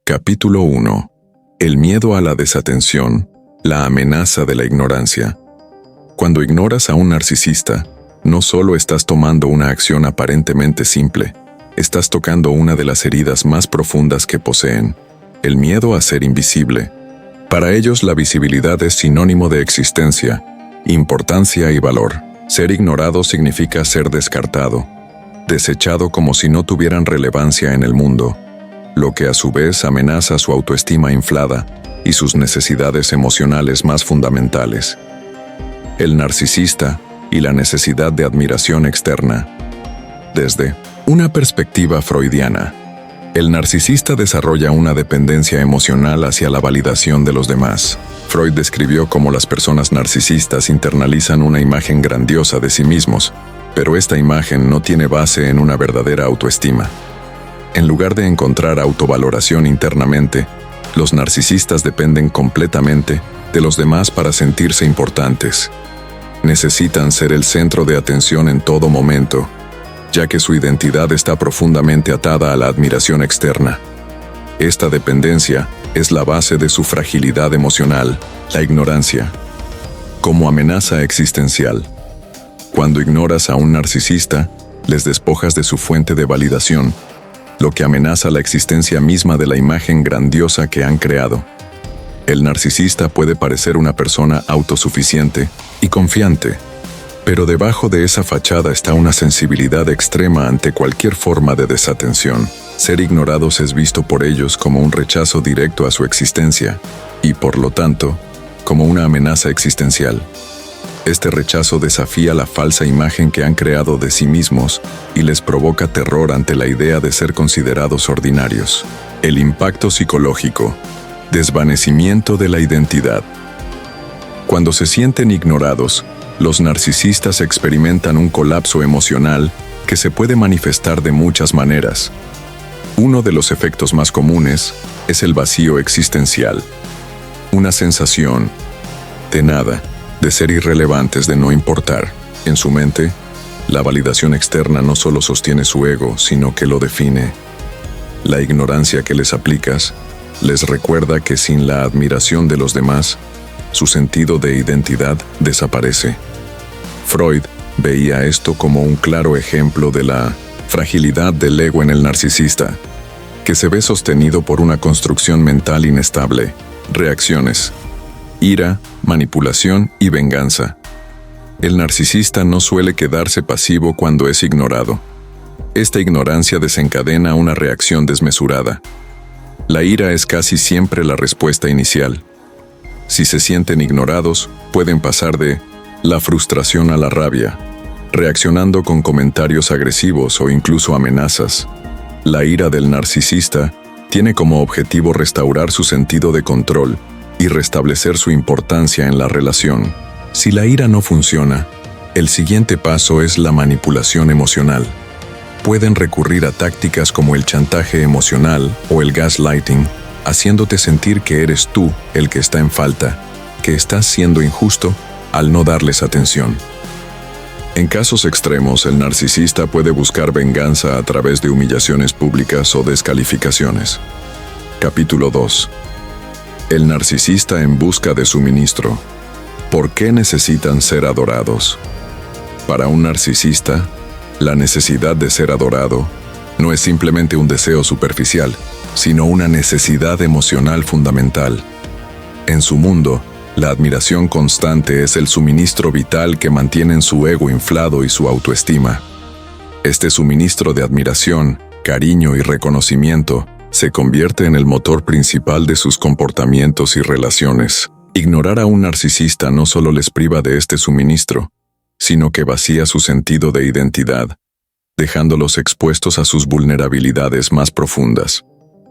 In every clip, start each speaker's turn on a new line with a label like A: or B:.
A: Capítulo 1. El miedo a la desatención, la amenaza de la ignorancia. Cuando ignoras a un narcisista, no solo estás tomando una acción aparentemente simple, estás tocando una de las heridas más profundas que poseen, el miedo a ser invisible. Para ellos la visibilidad es sinónimo de existencia, importancia y valor. Ser ignorado significa ser descartado, desechado como si no tuvieran relevancia en el mundo, lo que a su vez amenaza su autoestima inflada y sus necesidades emocionales más fundamentales. El narcisista y la necesidad de admiración externa. Desde una perspectiva freudiana, el narcisista desarrolla una dependencia emocional hacia la validación de los demás. Freud describió cómo las personas narcisistas internalizan una imagen grandiosa de sí mismos, pero esta imagen no tiene base en una verdadera autoestima. En lugar de encontrar autovaloración internamente, los narcisistas dependen completamente de los demás para sentirse importantes. Necesitan ser el centro de atención en todo momento, ya que su identidad está profundamente atada a la admiración externa. Esta dependencia es la base de su fragilidad emocional, la ignorancia. Como amenaza existencial. Cuando ignoras a un narcisista, les despojas de su fuente de validación, lo que amenaza la existencia misma de la imagen grandiosa que han creado. El narcisista puede parecer una persona autosuficiente y confiante, pero debajo de esa fachada está una sensibilidad extrema ante cualquier forma de desatención. Ser ignorados es visto por ellos como un rechazo directo a su existencia y, por lo tanto, como una amenaza existencial. Este rechazo desafía la falsa imagen que han creado de sí mismos y les provoca terror ante la idea de ser considerados ordinarios. El impacto psicológico. Desvanecimiento de la identidad. Cuando se sienten ignorados, los narcisistas experimentan un colapso emocional que se puede manifestar de muchas maneras. Uno de los efectos más comunes es el vacío existencial. Una sensación de nada, de ser irrelevantes, de no importar. En su mente, la validación externa no solo sostiene su ego, sino que lo define. La ignorancia que les aplicas les recuerda que sin la admiración de los demás, su sentido de identidad desaparece. Freud veía esto como un claro ejemplo de la fragilidad del ego en el narcisista, que se ve sostenido por una construcción mental inestable, reacciones, ira, manipulación y venganza. El narcisista no suele quedarse pasivo cuando es ignorado. Esta ignorancia desencadena una reacción desmesurada. La ira es casi siempre la respuesta inicial. Si se sienten ignorados, pueden pasar de la frustración a la rabia, reaccionando con comentarios agresivos o incluso amenazas. La ira del narcisista tiene como objetivo restaurar su sentido de control y restablecer su importancia en la relación. Si la ira no funciona, el siguiente paso es la manipulación emocional. Pueden recurrir a tácticas como el chantaje emocional o el gaslighting, haciéndote sentir que eres tú el que está en falta, que estás siendo injusto al no darles atención. En casos extremos, el narcisista puede buscar venganza a través de humillaciones públicas o descalificaciones. Capítulo 2. El narcisista en busca de suministro. ¿Por qué necesitan ser adorados? Para un narcisista, la necesidad de ser adorado no es simplemente un deseo superficial, sino una necesidad emocional fundamental. En su mundo, la admiración constante es el suministro vital que mantienen su ego inflado y su autoestima. Este suministro de admiración, cariño y reconocimiento se convierte en el motor principal de sus comportamientos y relaciones. Ignorar a un narcisista no solo les priva de este suministro, sino que vacía su sentido de identidad, dejándolos expuestos a sus vulnerabilidades más profundas.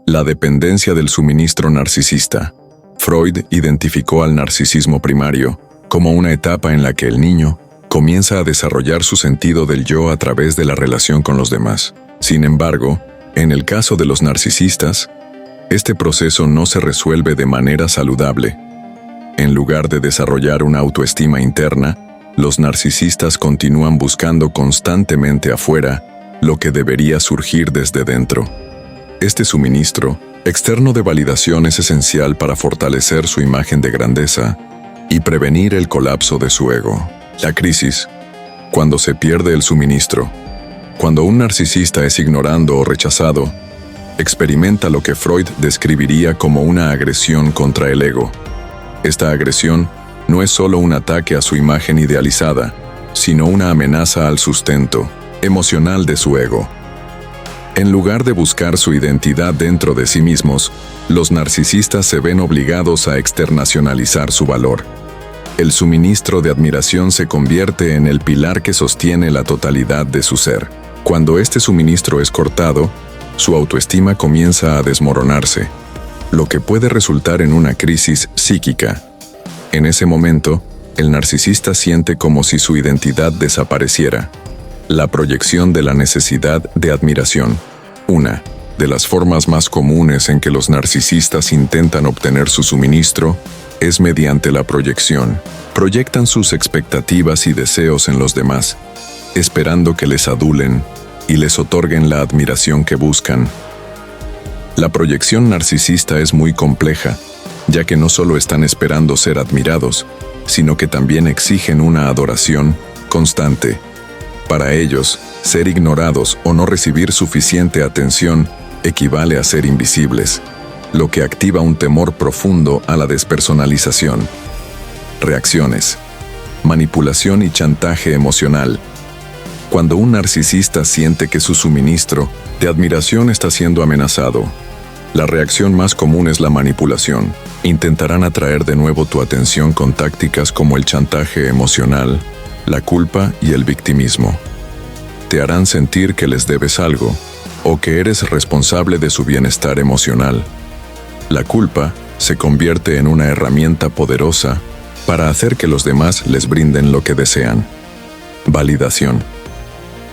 A: La dependencia del suministro narcisista. Freud identificó al narcisismo primario como una etapa en la que el niño comienza a desarrollar su sentido del yo a través de la relación con los demás. Sin embargo, en el caso de los narcisistas, este proceso no se resuelve de manera saludable. En lugar de desarrollar una autoestima interna, los narcisistas continúan buscando constantemente afuera lo que debería surgir desde dentro. Este suministro externo de validación es esencial para fortalecer su imagen de grandeza y prevenir el colapso de su ego. La crisis, cuando se pierde el suministro, cuando un narcisista es ignorado o rechazado, experimenta lo que Freud describiría como una agresión contra el ego. Esta agresión no es solo un ataque a su imagen idealizada, sino una amenaza al sustento emocional de su ego. En lugar de buscar su identidad dentro de sí mismos, los narcisistas se ven obligados a externacionalizar su valor. El suministro de admiración se convierte en el pilar que sostiene la totalidad de su ser. Cuando este suministro es cortado, su autoestima comienza a desmoronarse, lo que puede resultar en una crisis psíquica. En ese momento, el narcisista siente como si su identidad desapareciera. La proyección de la necesidad de admiración. Una de las formas más comunes en que los narcisistas intentan obtener su suministro es mediante la proyección. Proyectan sus expectativas y deseos en los demás, esperando que les adulen y les otorguen la admiración que buscan. La proyección narcisista es muy compleja, ya que no solo están esperando ser admirados, sino que también exigen una adoración constante. Para ellos, ser ignorados o no recibir suficiente atención equivale a ser invisibles, lo que activa un temor profundo a la despersonalización. Reacciones: manipulación y chantaje emocional. Cuando un narcisista siente que su suministro de admiración está siendo amenazado, la reacción más común es la manipulación. Intentarán atraer de nuevo tu atención con tácticas como el chantaje emocional, la culpa y el victimismo. Te harán sentir que les debes algo o que eres responsable de su bienestar emocional. La culpa se convierte en una herramienta poderosa para hacer que los demás les brinden lo que desean. Validación.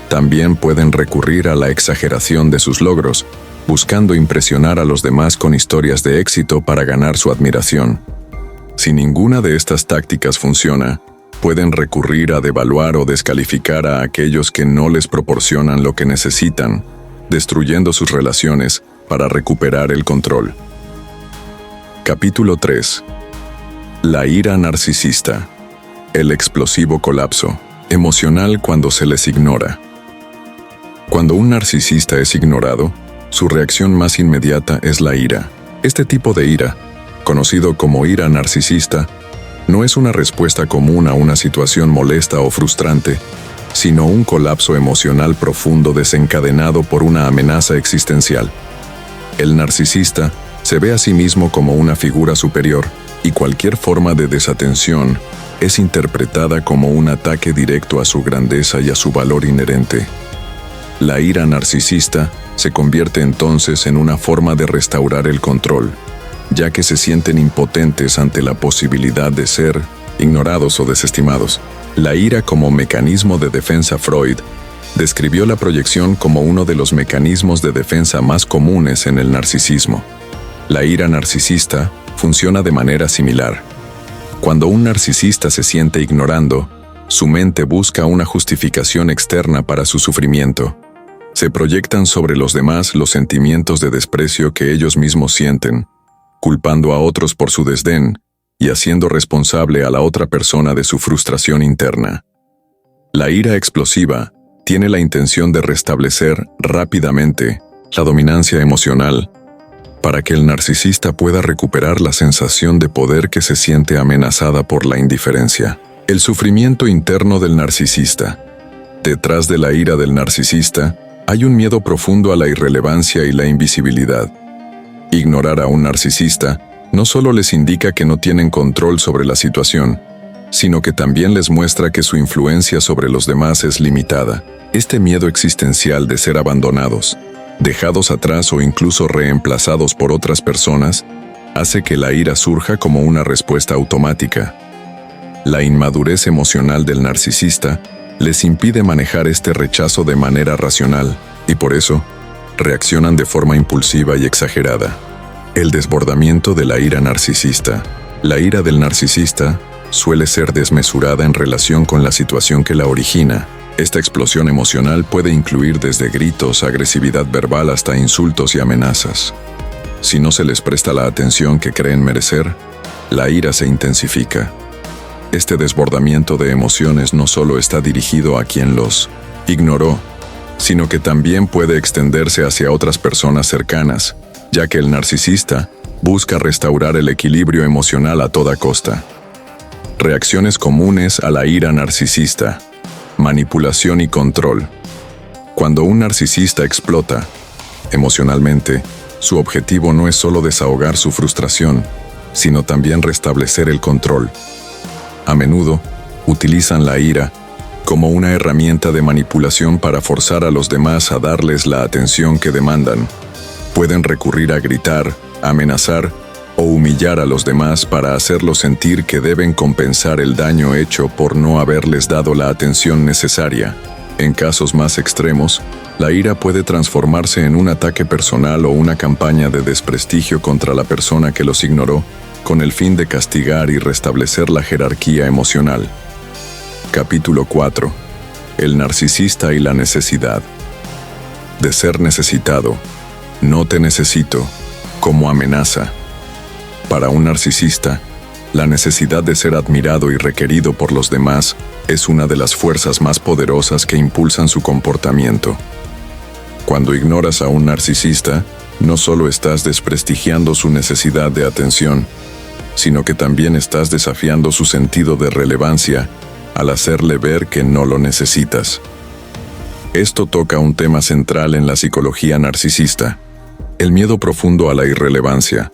A: También pueden recurrir a la exageración de sus logros, buscando impresionar a los demás con historias de éxito para ganar su admiración. Si ninguna de estas tácticas funciona, pueden recurrir a devaluar o descalificar a aquellos que no les proporcionan lo que necesitan, destruyendo sus relaciones para recuperar el control. Capítulo 3. La ira narcisista. El explosivo colapso emocional cuando se les ignora. Cuando un narcisista es ignorado, su reacción más inmediata es la ira. Este tipo de ira, conocido como ira narcisista, no es una respuesta común a una situación molesta o frustrante, sino un colapso emocional profundo desencadenado por una amenaza existencial. El narcisista se ve a sí mismo como una figura superior, y cualquier forma de desatención es interpretada como un ataque directo a su grandeza y a su valor inherente. La ira narcisista se convierte entonces en una forma de restaurar el control, ya que se sienten impotentes ante la posibilidad de ser ignorados o desestimados. La ira como mecanismo de defensa. Freud describió la proyección como uno de los mecanismos de defensa más comunes en el narcisismo. La ira narcisista funciona de manera similar. Cuando un narcisista se siente ignorando, su mente busca una justificación externa para su sufrimiento. Se proyectan sobre los demás los sentimientos de desprecio que ellos mismos sienten, culpando a otros por su desdén y haciendo responsable a la otra persona de su frustración interna. La ira explosiva tiene la intención de restablecer rápidamente la dominancia emocional para que el narcisista pueda recuperar la sensación de poder que se siente amenazada por la indiferencia. El sufrimiento interno del narcisista. Detrás de la ira del narcisista hay un miedo profundo a la irrelevancia y la invisibilidad. Ignorar a un narcisista no solo les indica que no tienen control sobre la situación, sino que también les muestra que su influencia sobre los demás es limitada. Este miedo existencial de ser abandonados, dejados atrás o incluso reemplazados por otras personas, hace que la ira surja como una respuesta automática. La inmadurez emocional del narcisista les impide manejar este rechazo de manera racional, y por eso, reaccionan de forma impulsiva y exagerada. El desbordamiento de la ira narcisista. La ira del narcisista suele ser desmesurada en relación con la situación que la origina. Esta explosión emocional puede incluir desde gritos, agresividad verbal hasta insultos y amenazas. Si no se les presta la atención que creen merecer, la ira se intensifica. Este desbordamiento de emociones no solo está dirigido a quien los ignoró, sino que también puede extenderse hacia otras personas cercanas, ya que el narcisista busca restaurar el equilibrio emocional a toda costa. Reacciones comunes a la ira narcisista: manipulación y control. Cuando un narcisista explota emocionalmente, su objetivo no es solo desahogar su frustración, sino también restablecer el control. A menudo, utilizan la ira como una herramienta de manipulación para forzar a los demás a darles la atención que demandan. Pueden recurrir a gritar, amenazar o humillar a los demás para hacerlos sentir que deben compensar el daño hecho por no haberles dado la atención necesaria. En casos más extremos, la ira puede transformarse en un ataque personal o una campaña de desprestigio contra la persona que los ignoró, con el fin de castigar y restablecer la jerarquía emocional. Capítulo 4. El narcisista y la necesidad. De ser necesitado. No te necesito, como amenaza. Para un narcisista, la necesidad de ser admirado y requerido por los demás es una de las fuerzas más poderosas que impulsan su comportamiento. Cuando ignoras a un narcisista, no solo estás desprestigiando su necesidad de atención, sino que también estás desafiando su sentido de relevancia al hacerle ver que no lo necesitas. Esto toca un tema central en la psicología narcisista: el miedo profundo a la irrelevancia.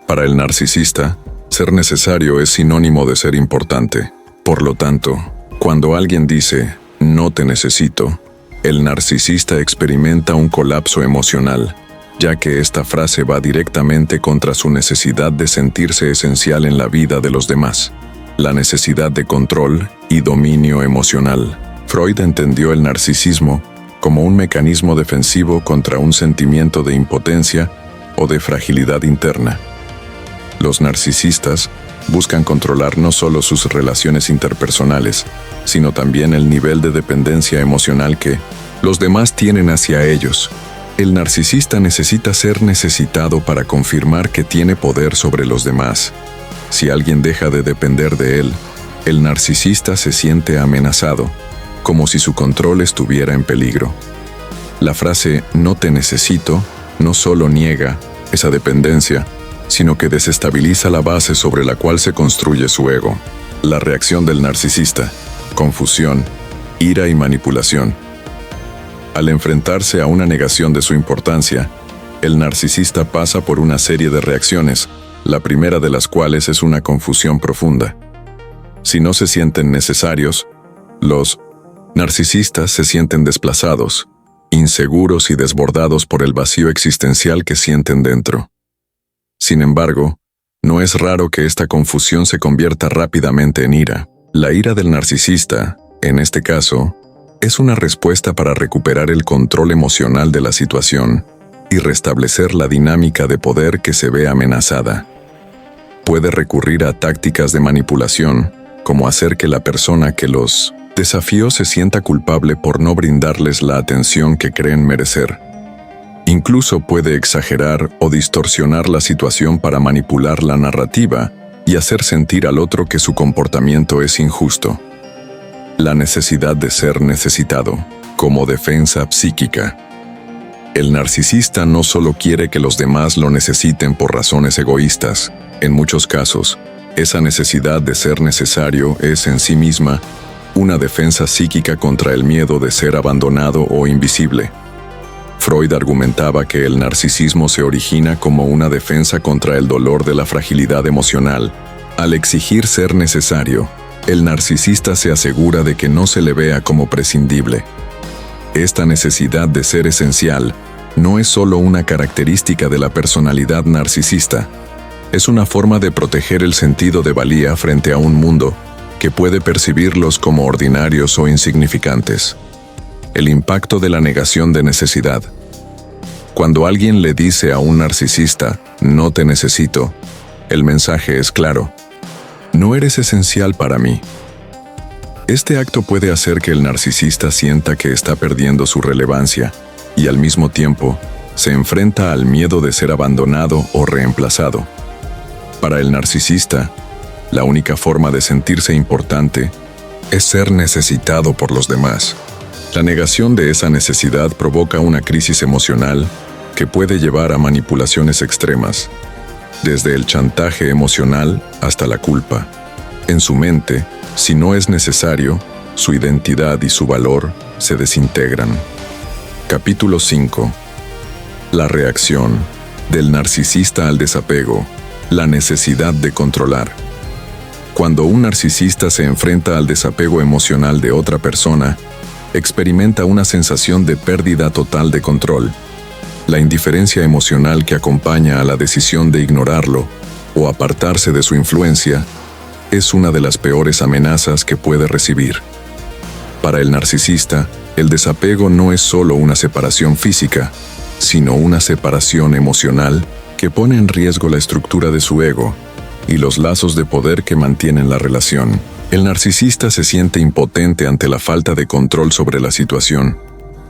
A: Para el narcisista, ser necesario es sinónimo de ser importante. Por lo tanto, cuando alguien dice «no te necesito», el narcisista experimenta un colapso emocional, ya que esta frase va directamente contra su necesidad de sentirse esencial en la vida de los demás. La necesidad de control y dominio emocional. Freud entendió el narcisismo como un mecanismo defensivo contra un sentimiento de impotencia o de fragilidad interna. Los narcisistas buscan controlar no solo sus relaciones interpersonales, sino también el nivel de dependencia emocional que los demás tienen hacia ellos. El narcisista necesita ser necesitado para confirmar que tiene poder sobre los demás. Si alguien deja de depender de él, el narcisista se siente amenazado, como si su control estuviera en peligro. La frase «no te necesito» no solo niega esa dependencia, sino que desestabiliza la base sobre la cual se construye su ego. La reacción del narcisista: confusión, ira y manipulación. Al enfrentarse a una negación de su importancia, el narcisista pasa por una serie de reacciones, la primera de las cuales es una confusión profunda. Si no se sienten necesarios, los narcisistas se sienten desplazados, inseguros y desbordados por el vacío existencial que sienten dentro. Sin embargo, no es raro que esta confusión se convierta rápidamente en ira. La ira del narcisista, en este caso, es una respuesta para recuperar el control emocional de la situación y restablecer la dinámica de poder que se ve amenazada. Puede recurrir a tácticas de manipulación, como hacer que la persona que los desafió se sienta culpable por no brindarles la atención que creen merecer. Incluso puede exagerar o distorsionar la situación para manipular la narrativa y hacer sentir al otro que su comportamiento es injusto. La necesidad de ser necesitado, como defensa psíquica. El narcisista no solo quiere que los demás lo necesiten por razones egoístas. En muchos casos, esa necesidad de ser necesario es en sí misma una defensa psíquica contra el miedo de ser abandonado o invisible. Freud argumentaba que el narcisismo se origina como una defensa contra el dolor de la fragilidad emocional. Al exigir ser necesario, el narcisista se asegura de que no se le vea como prescindible. Esta necesidad de ser esencial no es solo una característica de la personalidad narcisista, es una forma de proteger el sentido de valía frente a un mundo que puede percibirlos como ordinarios o insignificantes. El impacto de la negación de necesidad. Cuando alguien le dice a un narcisista, «no te necesito», el mensaje es claro: «no eres esencial para mí». Este acto puede hacer que el narcisista sienta que está perdiendo su relevancia y al mismo tiempo se enfrenta al miedo de ser abandonado o reemplazado. Para el narcisista, la única forma de sentirse importante es ser necesitado por los demás. La negación de esa necesidad provoca una crisis emocional que puede llevar a manipulaciones extremas, desde el chantaje emocional hasta la culpa. En su mente, si no es necesario, su identidad y su valor se desintegran. Capítulo 5. La reacción del narcisista al desapego, la necesidad de controlar. Cuando un narcisista se enfrenta al desapego emocional de otra persona, experimenta una sensación de pérdida total de control. La indiferencia emocional que acompaña a la decisión de ignorarlo o apartarse de su influencia es una de las peores amenazas que puede recibir. Para el narcisista, el desapego no es solo una separación física, sino una separación emocional que pone en riesgo la estructura de su ego y los lazos de poder que mantienen la relación. El narcisista se siente impotente ante la falta de control sobre la situación,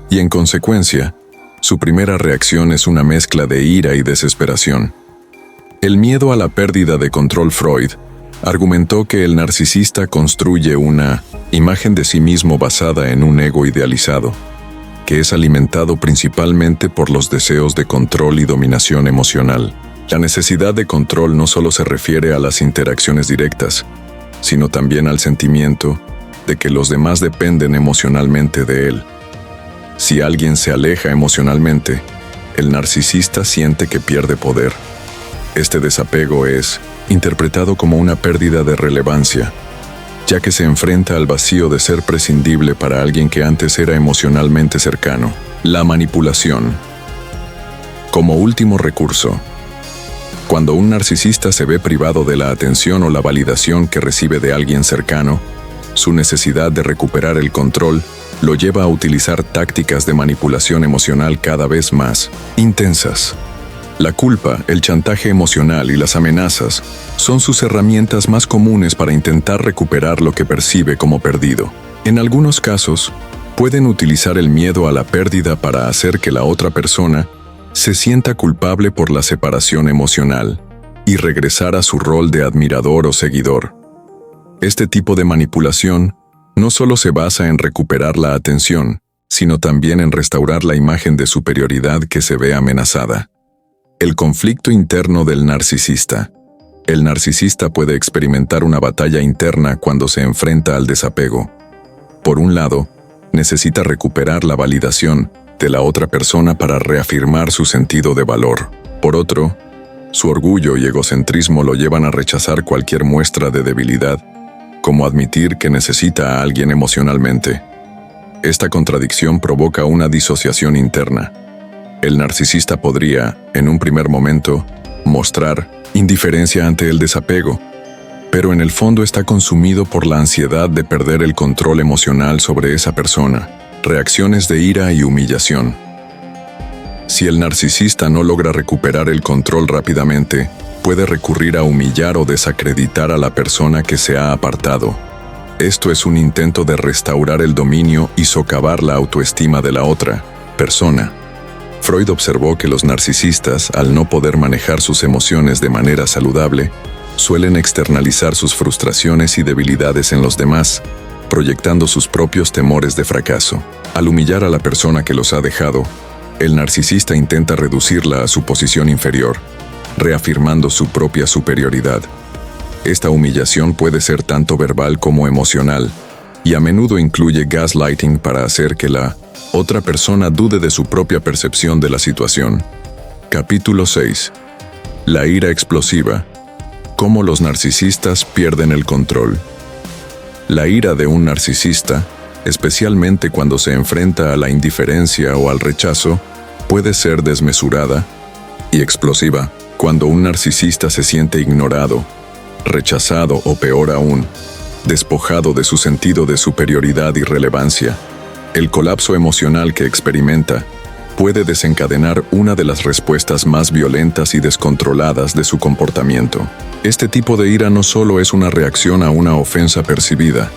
A: y en consecuencia, su primera reacción es una mezcla de ira y desesperación. El miedo a la pérdida de control. Freud argumentó que el narcisista construye una imagen de sí mismo basada en un ego idealizado, que es alimentado principalmente por los deseos de control y dominación emocional. La necesidad de control no solo se refiere a las interacciones directas, sino también al sentimiento de que los demás dependen emocionalmente de él. Si alguien se aleja emocionalmente, el narcisista siente que pierde poder. Este desapego es interpretado como una pérdida de relevancia, ya que se enfrenta al vacío de ser prescindible para alguien que antes era emocionalmente cercano. La manipulación. Como último recurso, cuando un narcisista se ve privado de la atención o la validación que recibe de alguien cercano, su necesidad de recuperar el control lo lleva a utilizar tácticas de manipulación emocional cada vez más intensas. La culpa, el chantaje emocional y las amenazas son sus herramientas más comunes para intentar recuperar lo que percibe como perdido. En algunos casos, pueden utilizar el miedo a la pérdida para hacer que la otra persona se sienta culpable por la separación emocional y regresar a su rol de admirador o seguidor. Este tipo de manipulación no solo se basa en recuperar la atención, sino también en restaurar la imagen de superioridad que se ve amenazada. El conflicto interno del narcisista. El narcisista puede experimentar una batalla interna cuando se enfrenta al desapego. Por un lado, necesita recuperar la validación de la otra persona para reafirmar su sentido de valor. Por otro, su orgullo y egocentrismo lo llevan a rechazar cualquier muestra de debilidad, como admitir que necesita a alguien emocionalmente. Esta contradicción provoca una disociación interna. El narcisista podría, en un primer momento, mostrar indiferencia ante el desapego, pero en el fondo está consumido por la ansiedad de perder el control emocional sobre esa persona. Reacciones de ira y humillación. Si el narcisista no logra recuperar el control rápidamente, puede recurrir a humillar o desacreditar a la persona que se ha apartado. Esto es un intento de restaurar el dominio y socavar la autoestima de la otra persona. Freud observó que los narcisistas, al no poder manejar sus emociones de manera saludable, suelen externalizar sus frustraciones y debilidades en los demás, proyectando sus propios temores de fracaso. Al humillar a la persona que los ha dejado, el narcisista intenta reducirla a su posición inferior, reafirmando su propia superioridad. Esta humillación puede ser tanto verbal como emocional, y a menudo incluye gaslighting para hacer que la otra persona dude de su propia percepción de la situación. Capítulo 6. La ira explosiva. Cómo los narcisistas pierden el control. La ira de un narcisista, especialmente cuando se enfrenta a la indiferencia o al rechazo, puede ser desmesurada y explosiva. Cuando un narcisista se siente ignorado, rechazado o peor aún, despojado de su sentido de superioridad y relevancia, el colapso emocional que experimenta puede desencadenar una de las respuestas más violentas y descontroladas de su comportamiento. Este tipo de ira no solo es una reacción a una ofensa percibida,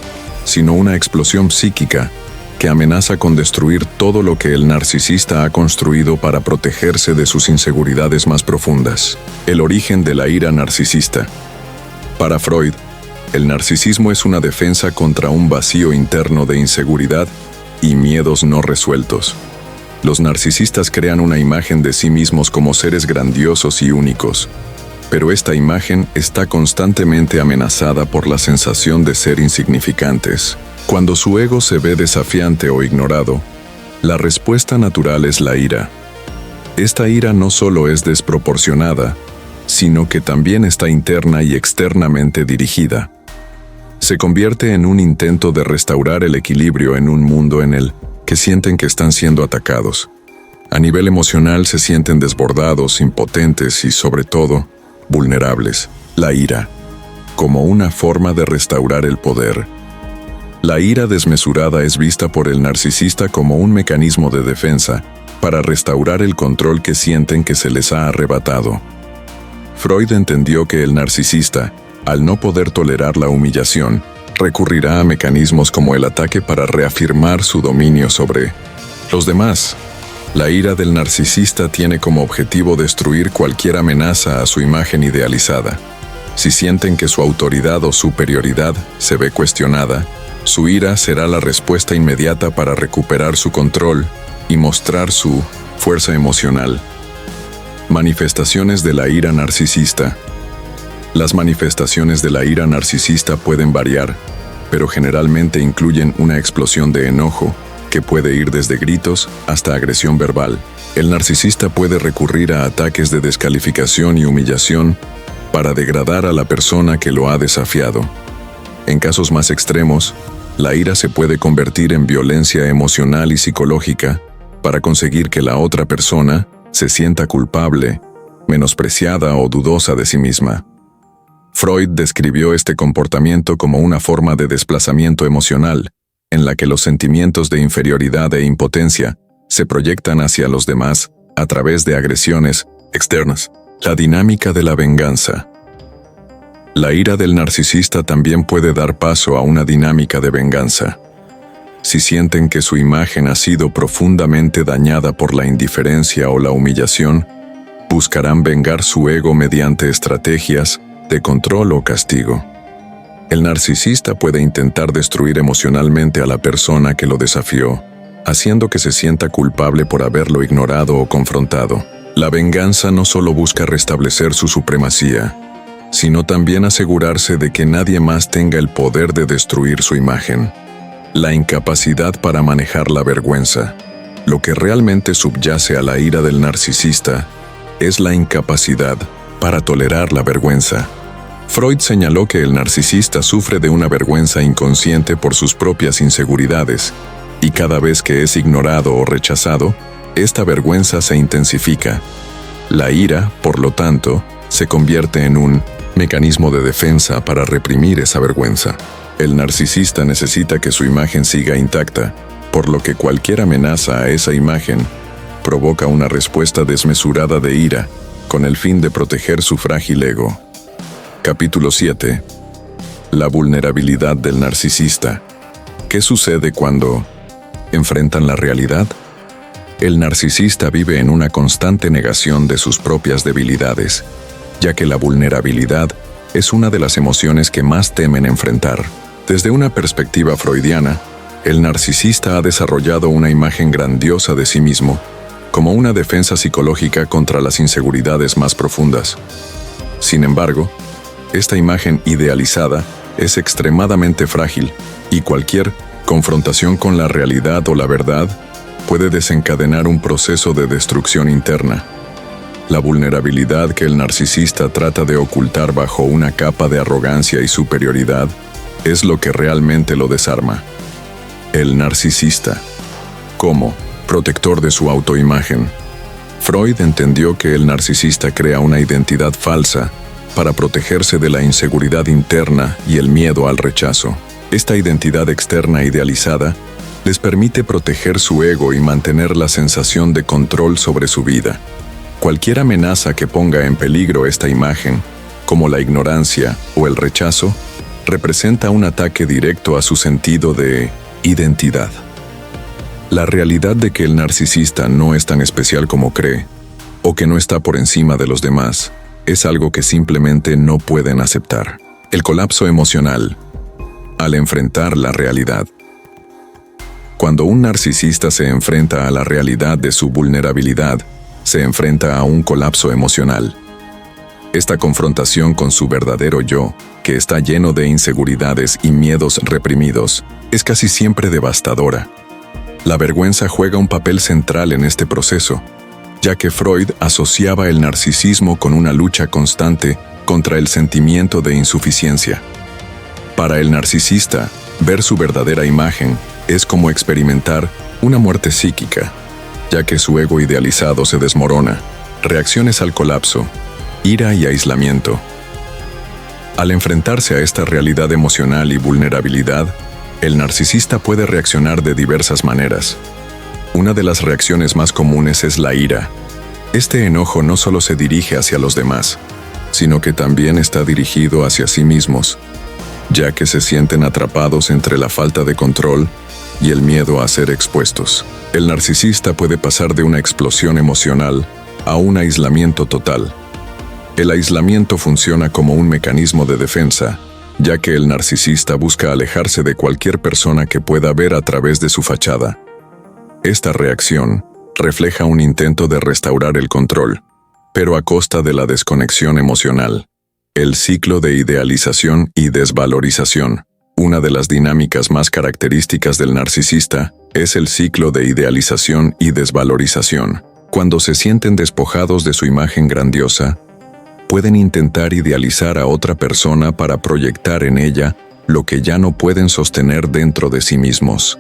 A: sino una explosión psíquica que amenaza con destruir todo lo que el narcisista ha construido para protegerse de sus inseguridades más profundas. El origen de la ira narcisista. Para Freud, el narcisismo es una defensa contra un vacío interno de inseguridad y miedos no resueltos. Los narcisistas crean una imagen de sí mismos como seres grandiosos y únicos, pero esta imagen está constantemente amenazada por la sensación de ser insignificantes. Cuando su ego se ve desafiante o ignorado, la respuesta natural es la ira. Esta ira no solo es desproporcionada, sino que también está interna y externamente dirigida. Se convierte en un intento de restaurar el equilibrio en un mundo en el que sienten que están siendo atacados. A nivel emocional se sienten desbordados, impotentes y, sobre todo, vulnerables. La ira, como una forma de restaurar el poder. La ira desmesurada es vista por el narcisista como un mecanismo de defensa para restaurar el control que sienten que se les ha arrebatado. Freud entendió que el narcisista, al no poder tolerar la humillación, recurrirá a mecanismos como el ataque para reafirmar su dominio sobre los demás. La ira del narcisista tiene como objetivo destruir cualquier amenaza a su imagen idealizada. Si sienten que su autoridad o superioridad se ve cuestionada, su ira será la respuesta inmediata para recuperar su control y mostrar su fuerza emocional. Manifestaciones de la ira narcisista. Las manifestaciones de la ira narcisista pueden variar, pero generalmente incluyen una explosión de enojo, que puede ir desde gritos hasta agresión verbal. El narcisista puede recurrir a ataques de descalificación y humillación para degradar a la persona que lo ha desafiado. En casos más extremos, la ira se puede convertir en violencia emocional y psicológica para conseguir que la otra persona se sienta culpable, menospreciada o dudosa de sí misma. Freud describió este comportamiento como una forma de desplazamiento emocional, en la que los sentimientos de inferioridad e impotencia se proyectan hacia los demás a través de agresiones externas. La dinámica de la venganza. La ira del narcisista también puede dar paso a una dinámica de venganza. Si sienten que su imagen ha sido profundamente dañada por la indiferencia o la humillación, buscarán vengar su ego mediante estrategias de control o castigo. El narcisista puede intentar destruir emocionalmente a la persona que lo desafió, haciendo que se sienta culpable por haberlo ignorado o confrontado. La venganza no solo busca restablecer su supremacía, sino también asegurarse de que nadie más tenga el poder de destruir su imagen. La incapacidad para manejar la vergüenza. Lo que realmente subyace a la ira del narcisista es la incapacidad para tolerar la vergüenza. Freud señaló que el narcisista sufre de una vergüenza inconsciente por sus propias inseguridades, y cada vez que es ignorado o rechazado, esta vergüenza se intensifica. La ira, por lo tanto, se convierte en un mecanismo de defensa para reprimir esa vergüenza. El narcisista necesita que su imagen siga intacta, por lo que cualquier amenaza a esa imagen provoca una respuesta desmesurada de ira, con el fin de proteger su frágil ego. Capítulo 7. La vulnerabilidad del narcisista. ¿Qué sucede cuando enfrentan la realidad? El narcisista vive en una constante negación de sus propias debilidades, ya que la vulnerabilidad es una de las emociones que más temen enfrentar. Desde una perspectiva freudiana, el narcisista ha desarrollado una imagen grandiosa de sí mismo, como una defensa psicológica contra las inseguridades más profundas. Sin embargo, esta imagen idealizada es extremadamente frágil, y cualquier confrontación con la realidad o la verdad puede desencadenar un proceso de destrucción interna. La vulnerabilidad que el narcisista trata de ocultar bajo una capa de arrogancia y superioridad es lo que realmente lo desarma. El narcisista, como protector de su autoimagen. Freud entendió que el narcisista crea una identidad falsa para protegerse de la inseguridad interna y el miedo al rechazo. Esta identidad externa idealizada les permite proteger su ego y mantener la sensación de control sobre su vida. Cualquier amenaza que ponga en peligro esta imagen, como la ignorancia o el rechazo, representa un ataque directo a su sentido de identidad. La realidad de que el narcisista no es tan especial como cree, o que no está por encima de los demás, es algo que simplemente no pueden aceptar. El colapso emocional. Al enfrentar la realidad. Cuando un narcisista se enfrenta a la realidad de su vulnerabilidad, se enfrenta a un colapso emocional. Esta confrontación con su verdadero yo, que está lleno de inseguridades y miedos reprimidos, es casi siempre devastadora. La vergüenza juega un papel central en este proceso, ya que Freud asociaba el narcisismo con una lucha constante contra el sentimiento de insuficiencia. Para el narcisista, ver su verdadera imagen es como experimentar una muerte psíquica, ya que su ego idealizado se desmorona. Reacciones al colapso, ira y aislamiento. Al enfrentarse a esta realidad emocional y vulnerabilidad, el narcisista puede reaccionar de diversas maneras. Una de las reacciones más comunes es la ira. Este enojo no solo se dirige hacia los demás, sino que también está dirigido hacia sí mismos, ya que se sienten atrapados entre la falta de control y el miedo a ser expuestos. El narcisista puede pasar de una explosión emocional a un aislamiento total. El aislamiento funciona como un mecanismo de defensa, ya que el narcisista busca alejarse de cualquier persona que pueda ver a través de su fachada. Esta reacción refleja un intento de restaurar el control, pero a costa de la desconexión emocional. El ciclo de idealización y desvalorización. Una de las dinámicas más características del narcisista es el ciclo de idealización y desvalorización. Cuando se sienten despojados de su imagen grandiosa, pueden intentar idealizar a otra persona para proyectar en ella lo que ya no pueden sostener dentro de sí mismos.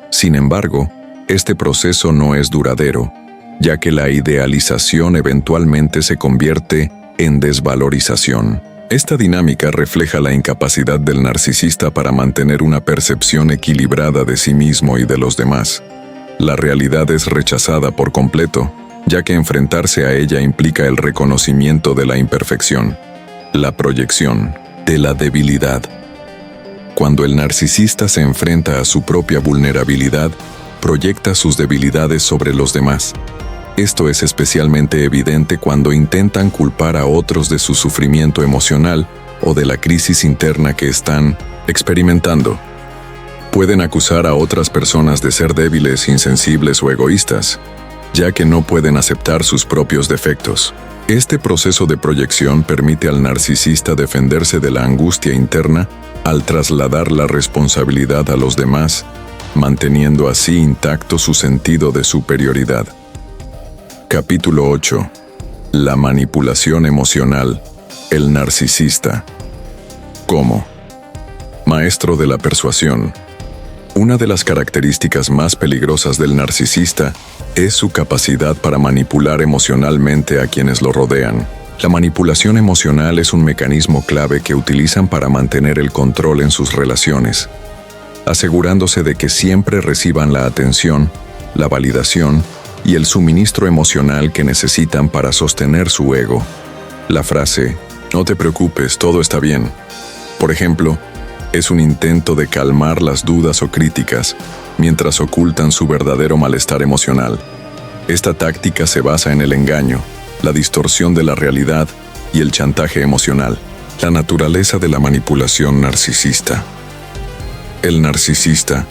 A: Sin embargo, este proceso no es duradero, ya que la idealización eventualmente se convierte en desvalorización. Esta dinámica refleja la incapacidad del narcisista para mantener una percepción equilibrada de sí mismo y de los demás. La realidad es rechazada por completo, ya que enfrentarse a ella implica el reconocimiento de la imperfección, la proyección de la debilidad. Cuando el narcisista se enfrenta a su propia vulnerabilidad, proyecta sus debilidades sobre los demás. Esto es especialmente evidente cuando intentan culpar a otros de su sufrimiento emocional o de la crisis interna que están experimentando. Pueden acusar a otras personas de ser débiles, insensibles o egoístas, ya que no pueden aceptar sus propios defectos. Este proceso de proyección permite al narcisista defenderse de la angustia interna al trasladar la responsabilidad a los demás, manteniendo así intacto su sentido de superioridad. Capítulo 8. La manipulación emocional. El narcisista. ¿Cómo? Maestro de la persuasión. Una de las características más peligrosas del narcisista es su capacidad para manipular emocionalmente a quienes lo rodean. La manipulación emocional es un mecanismo clave que utilizan para mantener el control en sus relaciones, asegurándose de que siempre reciban la atención, la validación y el suministro emocional que necesitan para sostener su ego. La frase, "no te preocupes, todo está bien", por ejemplo, es un intento de calmar las dudas o críticas, mientras ocultan su verdadero malestar emocional. Esta táctica se basa en el engaño, la distorsión de la realidad y el chantaje emocional. La naturaleza de la manipulación narcisista. El narcisista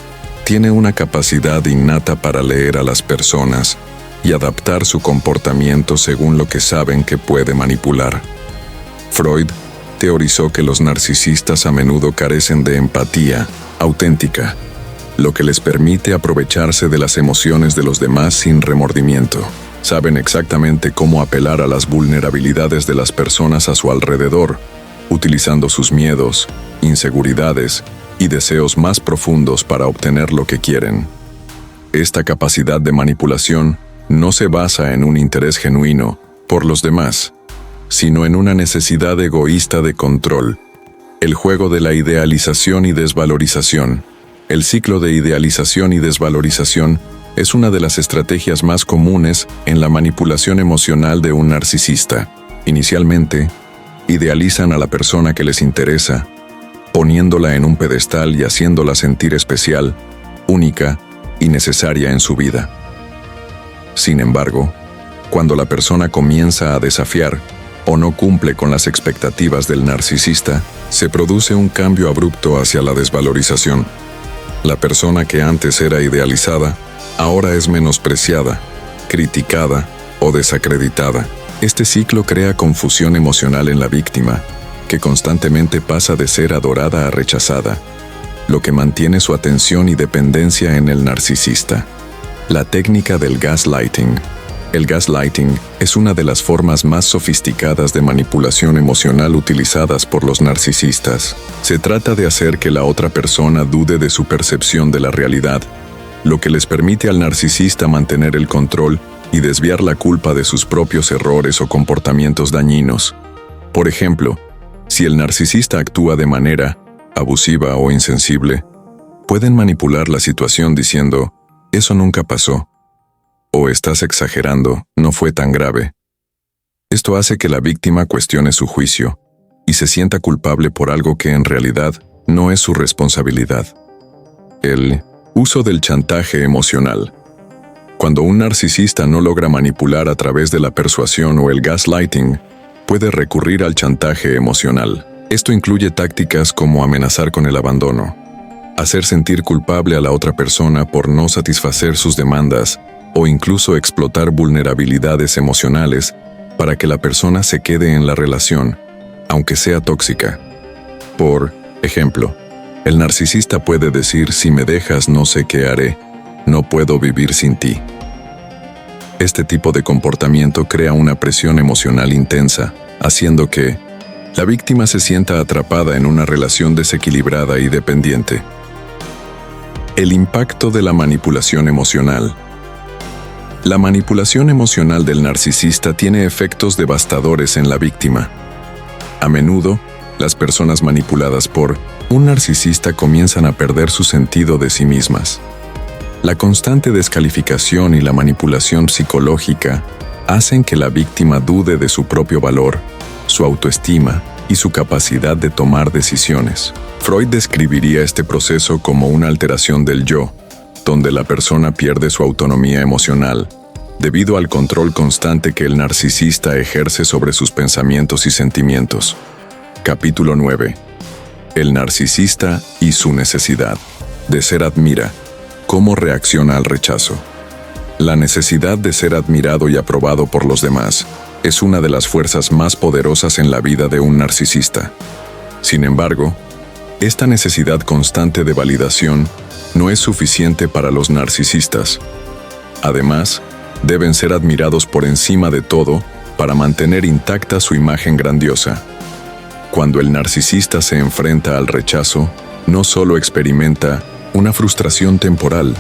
A: tiene una capacidad innata para leer a las personas y adaptar su comportamiento según lo que saben que puede manipular. Freud teorizó que los narcisistas a menudo carecen de empatía auténtica, lo que les permite aprovecharse de las emociones de los demás sin remordimiento. Saben exactamente cómo apelar a las vulnerabilidades de las personas a su alrededor, utilizando sus miedos, inseguridades y deseos más profundos para obtener lo que quieren. Esta capacidad de manipulación no se basa en un interés genuino por los demás, sino en una necesidad egoísta de control. El juego de la idealización y desvalorización. El ciclo de idealización y desvalorización es una de las estrategias más comunes en la manipulación emocional de un narcisista. Inicialmente, idealizan a la persona que les interesa, poniéndola en un pedestal y haciéndola sentir especial, única y necesaria en su vida. Sin embargo, cuando la persona comienza a desafiar o no cumple con las expectativas del narcisista, se produce un cambio abrupto hacia la desvalorización. La persona que antes era idealizada, ahora es menospreciada, criticada o desacreditada. Este ciclo crea confusión emocional en la víctima, que constantemente pasa de ser adorada a rechazada, lo que mantiene su atención y dependencia en el narcisista. La técnica del gaslighting. El gaslighting es una de las formas más sofisticadas de manipulación emocional utilizadas por los narcisistas. Se trata de hacer que la otra persona dude de su percepción de la realidad, lo que les permite al narcisista mantener el control y desviar la culpa de sus propios errores o comportamientos dañinos. Por ejemplo, si el narcisista actúa de manera abusiva o insensible, pueden manipular la situación diciendo, «Eso nunca pasó», o «Estás exagerando, no fue tan grave». Esto hace que la víctima cuestione su juicio y se sienta culpable por algo que en realidad no es su responsabilidad. El uso del chantaje emocional. Cuando un narcisista no logra manipular a través de la persuasión o el gaslighting, puede recurrir al chantaje emocional. Esto incluye tácticas como amenazar con el abandono, hacer sentir culpable a la otra persona por no satisfacer sus demandas o incluso explotar vulnerabilidades emocionales para que la persona se quede en la relación, aunque sea tóxica. Por ejemplo, el narcisista puede decir, «Si me dejas no sé qué haré, no puedo vivir sin ti». Este tipo de comportamiento crea una presión emocional intensa, haciendo que la víctima se sienta atrapada en una relación desequilibrada y dependiente. El impacto de la manipulación emocional. La manipulación emocional del narcisista tiene efectos devastadores en la víctima. A menudo, las personas manipuladas por un narcisista comienzan a perder su sentido de sí mismas. La constante descalificación y la manipulación psicológica hacen que la víctima dude de su propio valor, su autoestima y su capacidad de tomar decisiones. Freud describiría este proceso como una alteración del yo, donde la persona pierde su autonomía emocional, debido al control constante que el narcisista ejerce sobre sus pensamientos y sentimientos. Capítulo 9. El narcisista y su necesidad de ser admirado. ¿Cómo reacciona al rechazo? La necesidad de ser admirado y aprobado por los demás es una de las fuerzas más poderosas en la vida de un narcisista. Sin embargo, esta necesidad constante de validación no es suficiente para los narcisistas. Además, deben ser admirados por encima de todo para mantener intacta su imagen grandiosa. Cuando el narcisista se enfrenta al rechazo, no solo experimenta una frustración temporal,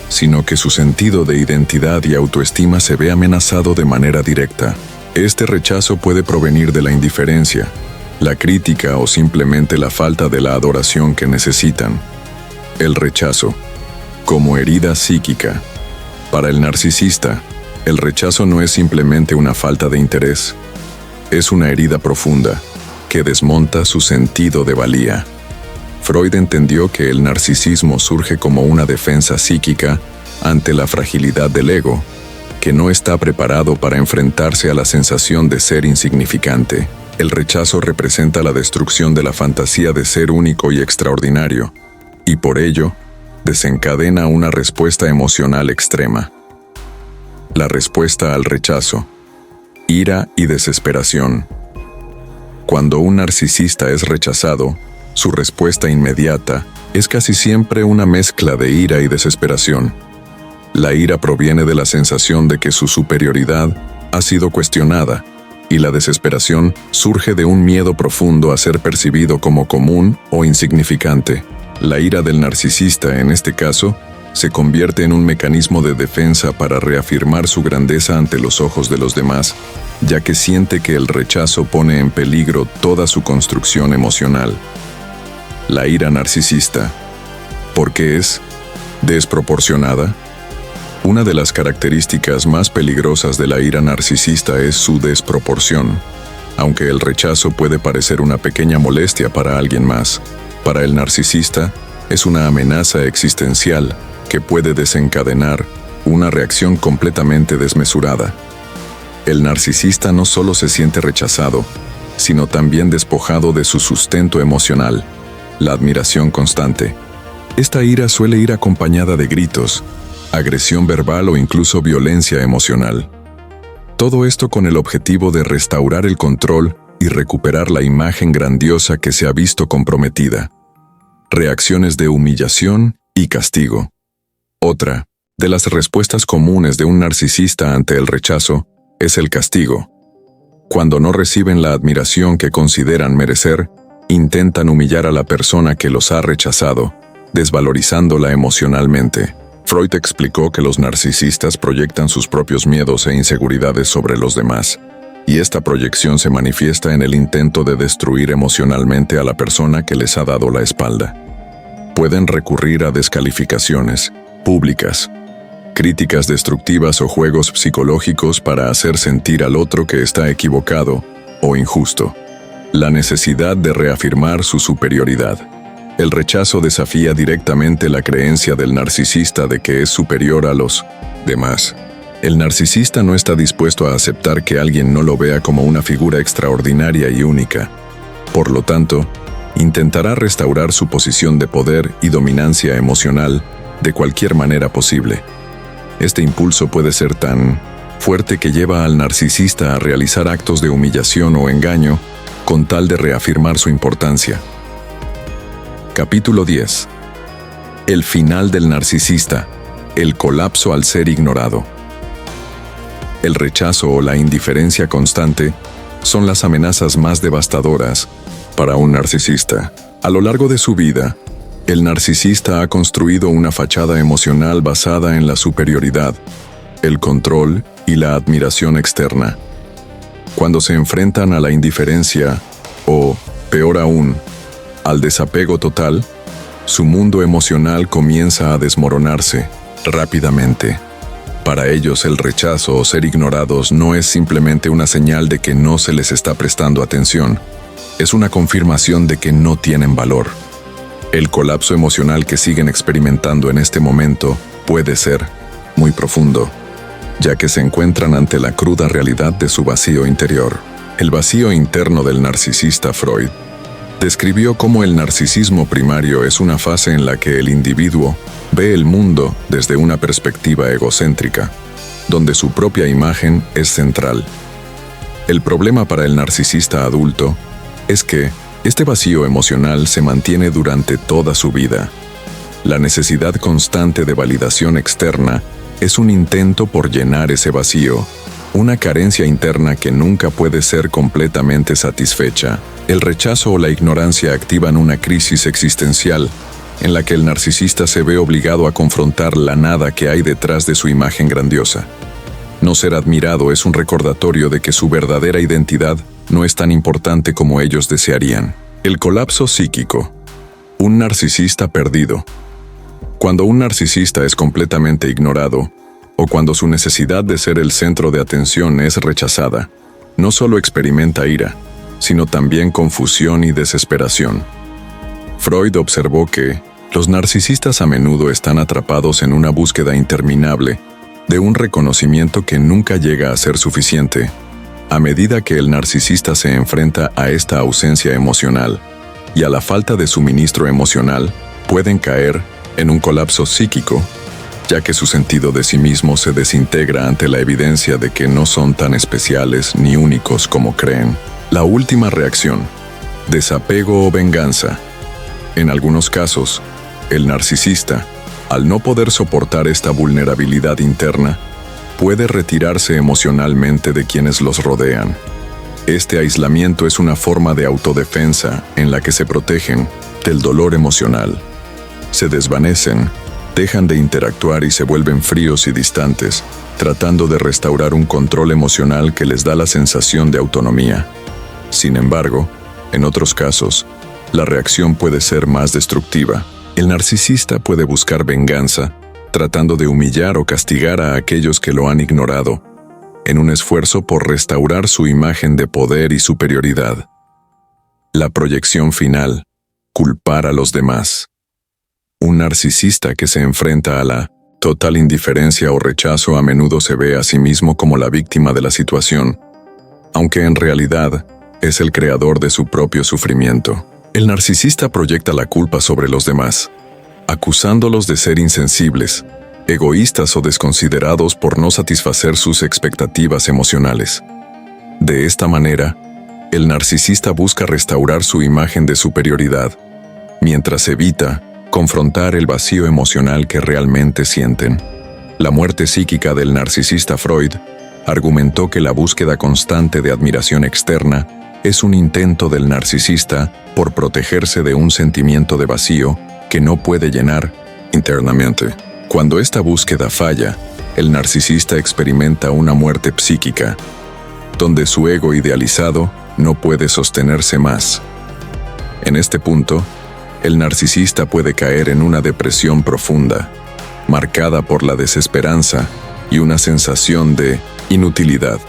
A: sino que su sentido de identidad y autoestima se ve amenazado de manera directa. Este rechazo puede provenir de la indiferencia, la crítica o simplemente la falta de la adoración que necesitan. El rechazo, como herida psíquica. Para el narcisista, el rechazo no es simplemente una falta de interés, es una herida profunda que desmonta su sentido de valía. Freud entendió que el narcisismo surge como una defensa psíquica ante la fragilidad del ego, que no está preparado para enfrentarse a la sensación de ser insignificante. El rechazo representa la destrucción de la fantasía de ser único y extraordinario, y por ello, desencadena una respuesta emocional extrema. La respuesta al rechazo: ira y desesperación. Cuando un narcisista es rechazado, su respuesta inmediata es casi siempre una mezcla de ira y desesperación. La ira proviene de la sensación de que su superioridad ha sido cuestionada, y la desesperación surge de un miedo profundo a ser percibido como común o insignificante. La ira del narcisista, en este caso, se convierte en un mecanismo de defensa para reafirmar su grandeza ante los ojos de los demás, ya que siente que el rechazo pone en peligro toda su construcción emocional. La ira narcisista. ¿Por qué es desproporcionada? Una de las características más peligrosas de la ira narcisista es su desproporción. Aunque el rechazo puede parecer una pequeña molestia para alguien más, para el narcisista es una amenaza existencial que puede desencadenar una reacción completamente desmesurada. El narcisista no solo se siente rechazado, sino también despojado de su sustento emocional, la admiración constante. Esta ira suele ir acompañada de gritos, agresión verbal o incluso violencia emocional. Todo esto con el objetivo de restaurar el control y recuperar la imagen grandiosa que se ha visto comprometida. Reacciones de humillación y castigo. Otra de las respuestas comunes de un narcisista ante el rechazo es el castigo. Cuando no reciben la admiración que consideran merecer, intentan humillar a la persona que los ha rechazado, desvalorizándola emocionalmente. Freud explicó que los narcisistas proyectan sus propios miedos e inseguridades sobre los demás, y esta proyección se manifiesta en el intento de destruir emocionalmente a la persona que les ha dado la espalda. Pueden recurrir a descalificaciones públicas, críticas destructivas o juegos psicológicos para hacer sentir al otro que está equivocado o injusto. La necesidad de reafirmar su superioridad. El rechazo desafía directamente la creencia del narcisista de que es superior a los demás. El narcisista no está dispuesto a aceptar que alguien no lo vea como una figura extraordinaria y única. Por lo tanto, intentará restaurar su posición de poder y dominancia emocional de cualquier manera posible. Este impulso puede ser tan fuerte que lleva al narcisista a realizar actos de humillación o engaño con tal de reafirmar su importancia. Capítulo 10. El final del narcisista. El colapso al ser ignorado. El rechazo o la indiferencia constante son las amenazas más devastadoras para un narcisista. A lo largo de su vida, el narcisista ha construido una fachada emocional basada en la superioridad, el control y la admiración externa. Cuando se enfrentan a la indiferencia, o, peor aún, al desapego total, su mundo emocional comienza a desmoronarse rápidamente. Para ellos, el rechazo o ser ignorados no es simplemente una señal de que no se les está prestando atención, es una confirmación de que no tienen valor. El colapso emocional que siguen experimentando en este momento puede ser muy profundo, ya que se encuentran ante la cruda realidad de su vacío interior. El vacío interno del narcisista. Freud describió cómo el narcisismo primario es una fase en la que el individuo ve el mundo desde una perspectiva egocéntrica, donde su propia imagen es central. El problema para el narcisista adulto es que este vacío emocional se mantiene durante toda su vida. La necesidad constante de validación externa es un intento por llenar ese vacío, una carencia interna que nunca puede ser completamente satisfecha. El rechazo o la ignorancia activan una crisis existencial en la que el narcisista se ve obligado a confrontar la nada que hay detrás de su imagen grandiosa. No ser admirado es un recordatorio de que su verdadera identidad no es tan importante como ellos desearían. El colapso psíquico. Un narcisista perdido. Cuando un narcisista es completamente ignorado, o cuando su necesidad de ser el centro de atención es rechazada, no solo experimenta ira, sino también confusión y desesperación. Freud observó que los narcisistas a menudo están atrapados en una búsqueda interminable de un reconocimiento que nunca llega a ser suficiente. A medida que el narcisista se enfrenta a esta ausencia emocional y a la falta de suministro emocional, pueden caer en un colapso psíquico, ya que su sentido de sí mismo se desintegra ante la evidencia de que no son tan especiales ni únicos como creen. La última reacción: desapego o venganza. En algunos casos, el narcisista, al no poder soportar esta vulnerabilidad interna, puede retirarse emocionalmente de quienes los rodean. Este aislamiento es una forma de autodefensa en la que se protegen del dolor emocional. Se desvanecen, dejan de interactuar y se vuelven fríos y distantes, tratando de restaurar un control emocional que les da la sensación de autonomía. Sin embargo, en otros casos, la reacción puede ser más destructiva. El narcisista puede buscar venganza, tratando de humillar o castigar a aquellos que lo han ignorado, en un esfuerzo por restaurar su imagen de poder y superioridad. La proyección final: culpar a los demás. Un narcisista que se enfrenta a la total indiferencia o rechazo a menudo se ve a sí mismo como la víctima de la situación, aunque en realidad es el creador de su propio sufrimiento. El narcisista proyecta la culpa sobre los demás, acusándolos de ser insensibles, egoístas o desconsiderados por no satisfacer sus expectativas emocionales. De esta manera, el narcisista busca restaurar su imagen de superioridad, mientras evita confrontar el vacío emocional que realmente sienten. La muerte psíquica del narcisista Freud argumentó que la búsqueda constante de admiración externa es un intento del narcisista por protegerse de un sentimiento de vacío que no puede llenar internamente. Cuando esta búsqueda falla, el narcisista experimenta una muerte psíquica, donde su ego idealizado no puede sostenerse más. En este punto, el narcisista puede caer en una depresión profunda, marcada por la desesperanza y una sensación de inutilidad.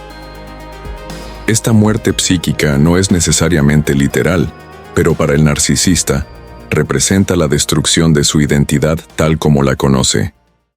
A: Esta muerte psíquica no es necesariamente literal, pero para el narcisista representa la destrucción de su identidad tal como la conoce.